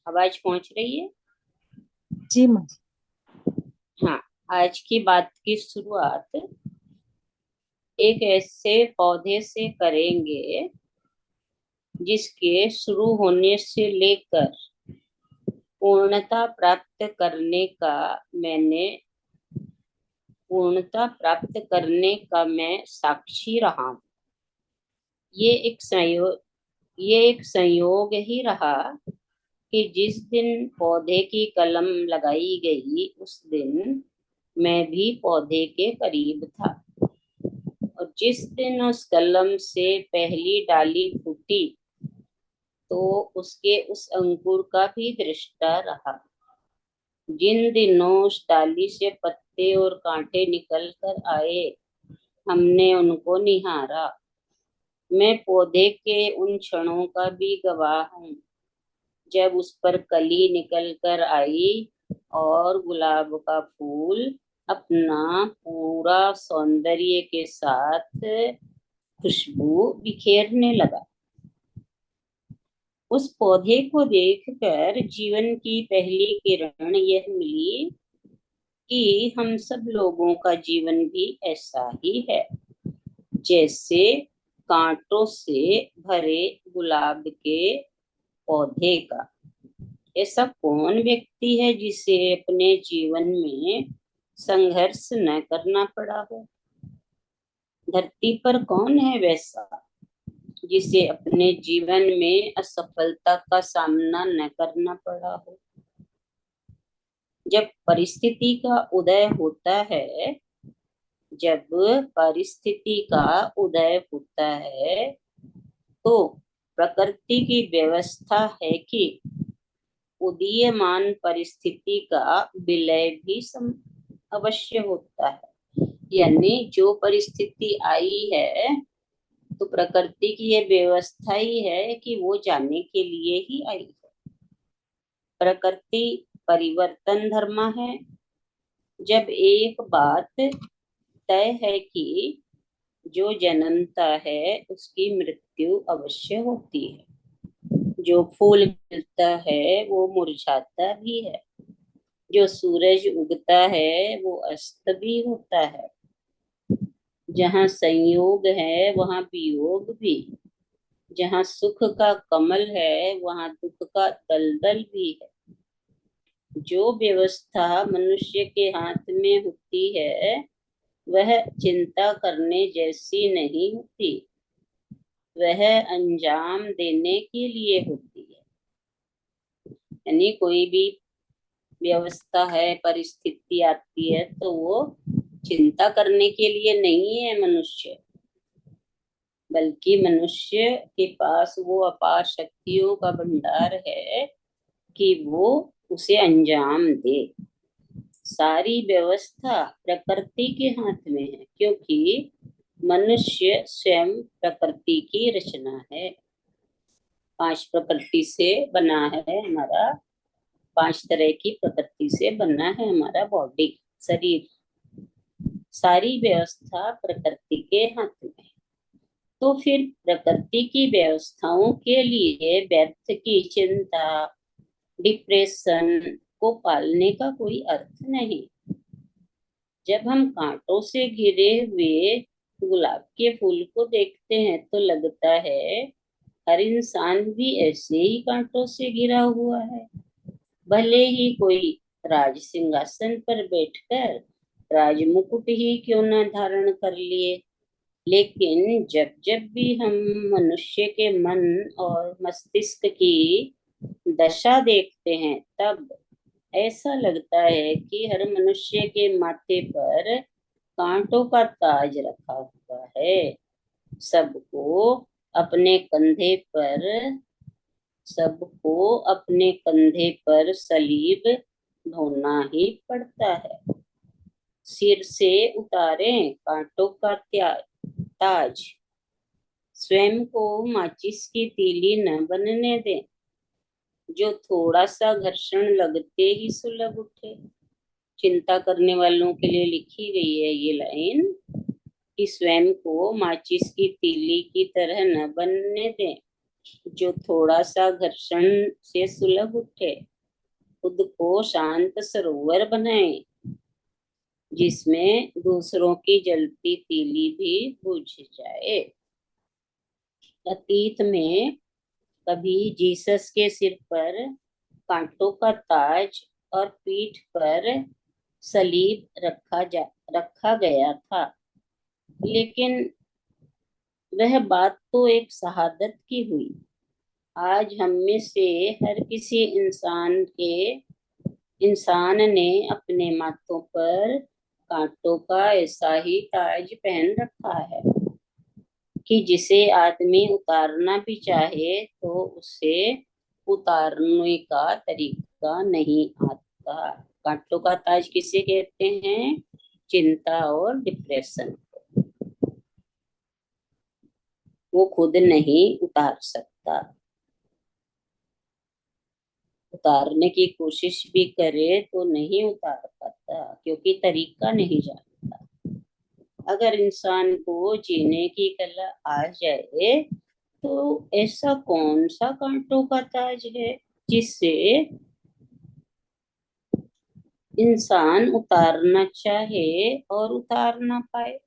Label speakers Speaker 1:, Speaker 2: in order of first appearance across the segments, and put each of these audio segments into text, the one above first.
Speaker 1: आवाज पहुंच रही है?
Speaker 2: जी माँ।
Speaker 1: हाँ। आज की बात की शुरुआत एक ऐसे पौधे से करेंगे जिसके शुरू होने से लेकर पूर्णता प्राप्त करने का मैंने पूर्णता प्राप्त करने का मैं साक्षी रहा हूँ। ये एक संयोग ये एक संयोग ही रहा कि जिस दिन पौधे की कलम लगाई गई उस दिन मैं भी पौधे के करीब था। और जिस दिन उस कलम से पहली डाली फूटी तो उसके उस अंकुर का भी दृष्टा रहा। जिन दिनों उस डाली से पत्ते और कांटे निकल कर आए हमने उनको निहारा। मैं पौधे के उन क्षणों का भी गवाह हूँ जब उस पर कली निकल कर आई और गुलाब का फूल अपना पूरा सौंदर्य के साथ खुशबू बिखेरने लगा। उस पौधे को देखकर जीवन की पहली किरण यह मिली कि हम सब लोगों का जीवन भी ऐसा ही है, जैसे कांटों से भरे गुलाब के पौधे का। ऐसा कौन व्यक्ति है जिसे अपने जीवन में संघर्ष न करना पड़ा हो? धरती पर कौन है वैसा जिसे अपने जीवन में असफलता का सामना न करना पड़ा हो? जब परिस्थिति का उदय होता है जब परिस्थिति का उदय होता है तो प्रकृति की व्यवस्था है कि उदीयमान परिस्थिति का विलय भी अवश्य होता है। यानी जो परिस्थिति आई है तो प्रकृति की ये व्यवस्था ही है कि वो जाने के लिए ही आई है। प्रकृति परिवर्तन धर्म है। जब एक बात तय है कि जो जन्मता है उसकी मृत्यु अवश्य होती है। जो फूल खिलता है वो मुरझाता भी है। जो सूरज उगता है वो अस्त भी होता है। जहाँ संयोग है वहाँ वियोग भी। जहाँ सुख का कमल है वहाँ दुख का दलदल भी है। जो व्यवस्था मनुष्य के हाथ में होती है वह चिंता करने जैसी नहीं होती, वह अंजाम देने के लिए होती है। यानी कोई भी व्यवस्था है, परिस्थिति आती है तो वो चिंता करने के लिए नहीं है मनुष्य, बल्कि मनुष्य के पास वो अपार शक्तियों का भंडार है कि वो उसे अंजाम दे। सारी व्यवस्था प्रकृति के हाथ में है क्योंकि मनुष्य स्वयं प्रकृति की रचना है। पांच प्रकृति से बना है हमारा, पांच तरह की प्रकृति से बना है हमारा बॉडी, शरीर। सारी व्यवस्था प्रकृति के हाथ में है। तो फिर प्रकृति की व्यवस्थाओं के लिए व्यर्थ की चिंता, डिप्रेशन को पालने का कोई अर्थ नहीं। जब हम कांटों से घिरे हुए गुलाब के फूल को देखते हैं तो लगता है हर इंसान भी ऐसे ही कांटों से घिरा हुआ है। भले ही कोई राज सिंहासन पर बैठकर राजमुकुट ही क्यों न धारण कर लिए, लेकिन जब जब भी हम मनुष्य के मन और मस्तिष्क की दशा देखते हैं तब ऐसा लगता है कि हर मनुष्य के माथे पर कांटों का ताज रखा हुआ है। सबको अपने कंधे पर सबको अपने कंधे पर सलीब ढोना ही पड़ता है। सिर से उतारें कांटों का ताज, स्वयं को माचिस की तीली न बनने दें जो थोड़ा सा घर्षण लगते ही सुलग उठे। चिंता करने वालों के लिए लिखी गई है ये लाइन कि स्वयं को माचिस की तीली की तरह न बनने दें जो थोड़ा सा घर्षण से सुलग उठे, खुद को शांत सरोवर बनाए, जिसमें दूसरों की जलती तीली भी बुझ जाए। अतीत में कभी जीसस के सिर पर कांटों का ताज और पीठ पर सलीब रखा गया था, लेकिन वह बात तो एक शहादत की हुई। आज हम में से हर किसी इंसान ने अपने माथों पर कांटों का ऐसा ही ताज पहन रखा है कि जिसे आदमी उतारना भी चाहे तो उसे उतारने का तरीका नहीं आता। कांटों का ताज किसे कहते हैं? चिंता और डिप्रेशन। वो खुद नहीं उतार सकता, उतारने की कोशिश भी करे तो नहीं उतार पाता, क्योंकि तरीका नहीं जानता। अगर इंसान को जीने की कला आ जाए तो ऐसा कौन सा कांटों का ताज है जिससे इंसान उतारना चाहे और उतार ना पाए?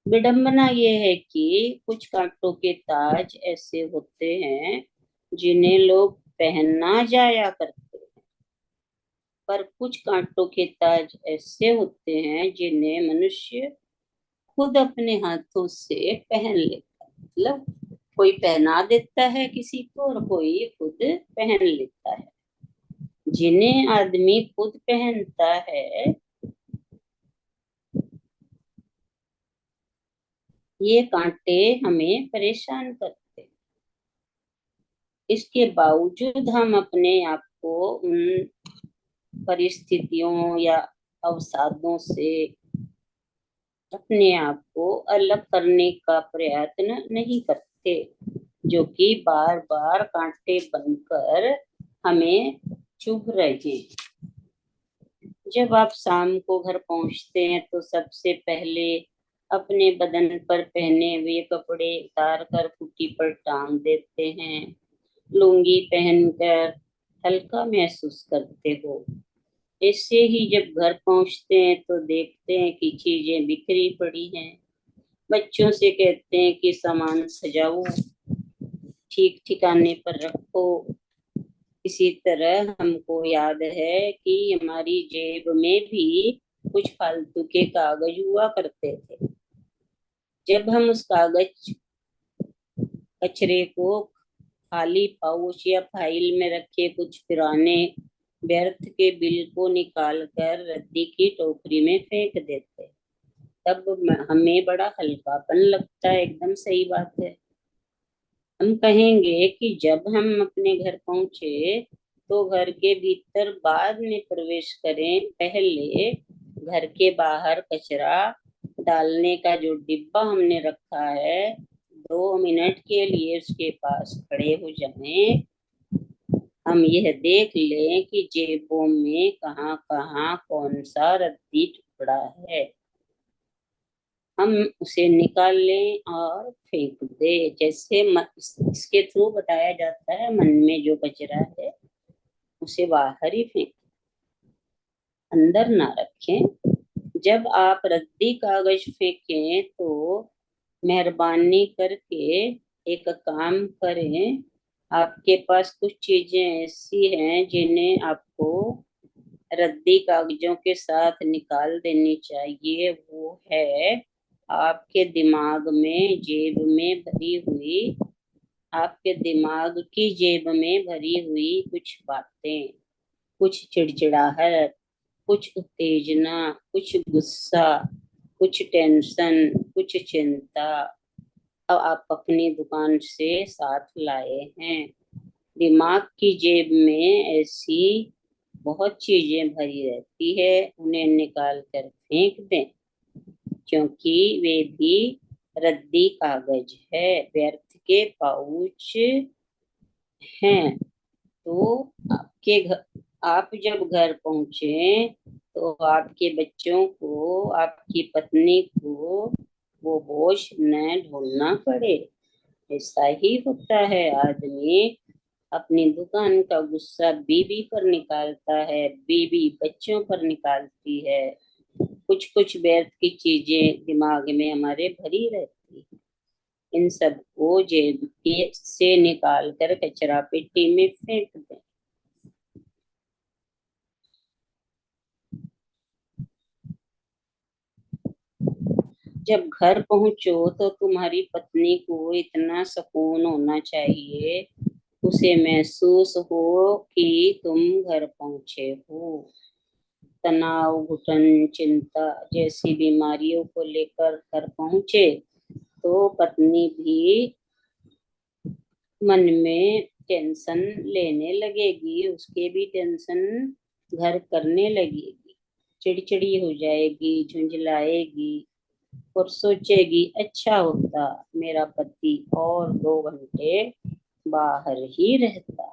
Speaker 1: विडंबना ये है कि कुछ कांटों के ताज ऐसे होते हैं जिन्हें लोग पहनना जाया करते हैं, पर कुछ कांटों के ताज ऐसे होते हैं जिन्हें मनुष्य खुद अपने हाथों से पहन लेता है। मतलब कोई पहना देता है किसी को और कोई खुद पहन लेता है। जिन्हें आदमी खुद पहनता है, ये कांटे हमें परेशान करते हैं। इसके बावजूद हम अपने आप को उन परिस्थितियों या अवसादों से अपने आप को अलग करने का प्रयत्न नहीं करते, जो कि बार बार कांटे बनकर हमें चुभ रहे हैं। जब आप शाम को घर पहुंचते हैं तो सबसे पहले अपने बदन पर पहने हुए कपड़े उतार कर खूंटी पर टांग देते हैं। लुंगी पहनकर हल्का महसूस करते हो। ऐसे ही जब घर पहुंचते हैं तो देखते हैं कि चीजें बिखरी पड़ी हैं। बच्चों से कहते हैं कि सामान सजाओ, ठीक ठिकाने पर रखो। इसी तरह हमको याद है कि हमारी जेब में भी कुछ फालतू के कागज हुआ करते थे। जब हम उस कागज कचरे को खाली पाउच या फाइल में रखे कुछ पुराने व्यर्थ के बिल को निकाल कर रद्दी की टोकरी में फेंक देते, तब हमें बड़ा हल्कापन लगता है। एकदम सही बात है। हम कहेंगे कि जब हम अपने घर पहुंचे तो घर के भीतर बाद में प्रवेश करें, पहले घर के बाहर कचरा डालने का जो डिब्बा हमने रखा है, 2 मिनट के लिए उसके पास खड़े हो जाएं। हम यह देख लें कि जेबों में कहाँ कहाँ कौन सा रद्दी टुकड़ा है, हम उसे निकाल लें और फेंक दे। जैसे इसके थ्रू बताया जाता है, मन में जो कचरा है उसे बाहर ही फेंक, अंदर ना रखें। जब आप रद्दी कागज फेंकें तो मेहरबानी करके एक काम करें। आपके पास कुछ चीजें ऐसी हैं जिन्हें आपको रद्दी कागजों के साथ निकाल देनी चाहिए। वो है आपके दिमाग में जेब में भरी हुई आपके दिमाग की जेब में भरी हुई कुछ बातें, कुछ चिड़चिड़ाहट, कुछ उत्तेजना, कुछ गुस्सा, कुछ टेंशन, कुछ चिंता, अब आप अपनी दुकान से साथ लाए हैं। दिमाग की जेब में ऐसी बहुत चीजें भरी रहती है, उन्हें निकाल कर फेंक दें, क्योंकि वे भी रद्दी कागज है, व्यर्थ के पाउच हैं। तो आप जब घर पहुंचे तो आपके बच्चों को, आपकी पत्नी को वो बोझ न ढोलना पड़े। ऐसा ही होता है, आदमी अपनी दुकान का गुस्सा बीवी पर निकालता है, बीवी बच्चों पर निकालती है। कुछ कुछ व्यर्थ की चीजें दिमाग में हमारे भरी रहती है, इन सब को जेब के से निकाल कर कचरा पेटी में फेंक दें। जब घर पहुंचो तो तुम्हारी पत्नी को इतना सुकून होना चाहिए, उसे महसूस हो कि तुम घर पहुंचे हो। तनाव, घुटन, चिंता जैसी बीमारियों को लेकर घर पहुंचे तो पत्नी भी मन में टेंशन लेने लगेगी, उसके भी टेंशन घर करने लगेगी, चिड़चिड़ी हो जाएगी, झुंझलाएगी और सोचेगी अच्छा होता मेरा पति और 2 घंटे बाहर ही रहता।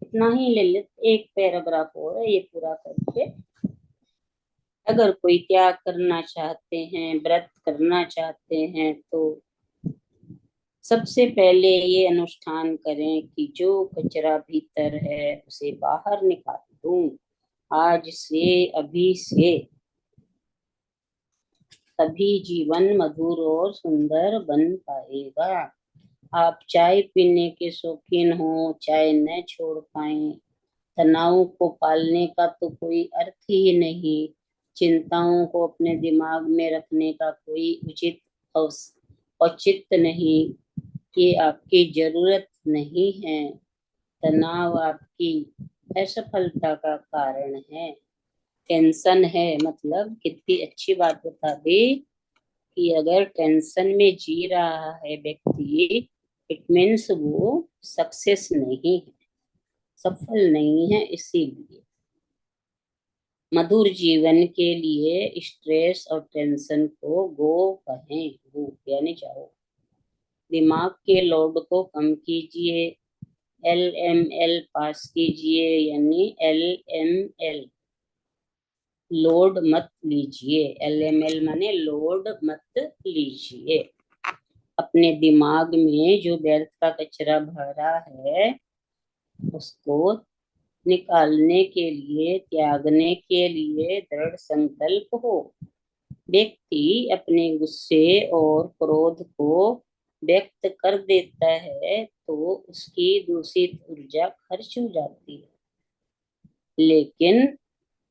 Speaker 1: इतना ही ललित एक पैराग्राफ और है, ये पूरा करके अगर कोई त्याग करना चाहते हैं, व्रत करना चाहते हैं, तो सबसे पहले ये अनुष्ठान करें कि जो कचरा भीतर है उसे बाहर निकाल दूं। आज से, अभी से, तभी जीवन मधुर और सुंदर बन पाएगा। आप चाय पीने के शौकीन हो, चाय न छोड़ पाए, तनाव को पालने का तो कोई अर्थ ही नहीं, चिंताओं को अपने दिमाग में रखने का कोई उचित औचित्य नहीं, ये आपकी जरूरत नहीं है। तनाव आपकी असफलता का कारण है। टेंशन है, मतलब कितनी अच्छी बात बता दी कि अगर टेंशन में जी रहा है व्यक्ति, इट मीन्स वो सक्सेस नहीं है, सफल नहीं है। इसीलिए मधुर जीवन के लिए स्ट्रेस और टेंशन को गो कहें, गो यानी जाओ। दिमाग के लोड को कम कीजिए, LML पास कीजिए, यानी LML लोड मत लीजिए, LML माने लोड मत लीजिए। अपने दिमाग में जो व्यर्थ का कचरा भरा है उसको निकालने के लिए, त्यागने के लिए दृढ़ संकल्प हो। व्यक्ति अपने गुस्से और क्रोध को व्यक्त कर देता है तो उसकी दूषित ऊर्जा खर्च हो जाती है, लेकिन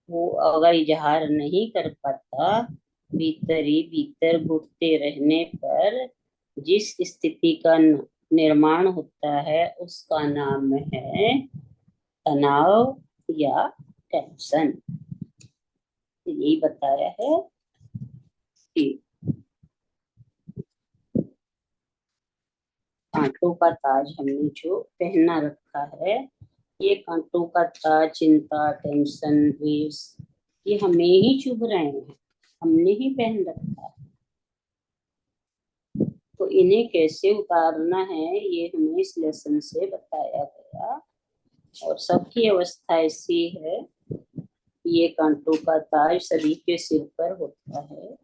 Speaker 1: वो अगर इजहार नहीं कर पाता, भीतर ही भीतर घुटते रहने पर जिस स्थिति का निर्माण होता है उसका नाम है तनाव या टेंशन। यही बताया है कि कांटों का ताज हमने जो पहना रखा है, ये कांटों का ताज चिंता, टेंशन, द्वेष, ये हमें ही चुभ रहे हैं, हमने ही पहन रखा है। तो इन्हें कैसे उतारना है ये हमें इस लेसन से बताया गया। और सबकी अवस्था ऐसी है, ये कांटों का ताज सभी के सिर पर होता है,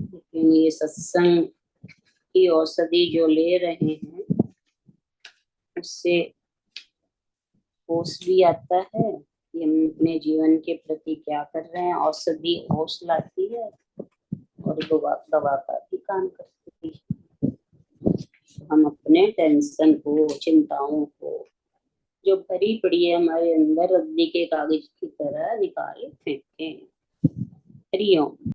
Speaker 1: लेकिन ये सत्संग की औषधि जो ले रहे हैं उससे होश भी आता है कि हम अपने जीवन के प्रति क्या कर रहे हैं। औषधि होश लाती है और दवा दवा का भी काम करती है। हम अपने टेंशन को, चिंताओं को जो भरी पड़ी है हमारे अंदर, रद्दी के कागज की तरह निकाल फेंकें। हरिओम।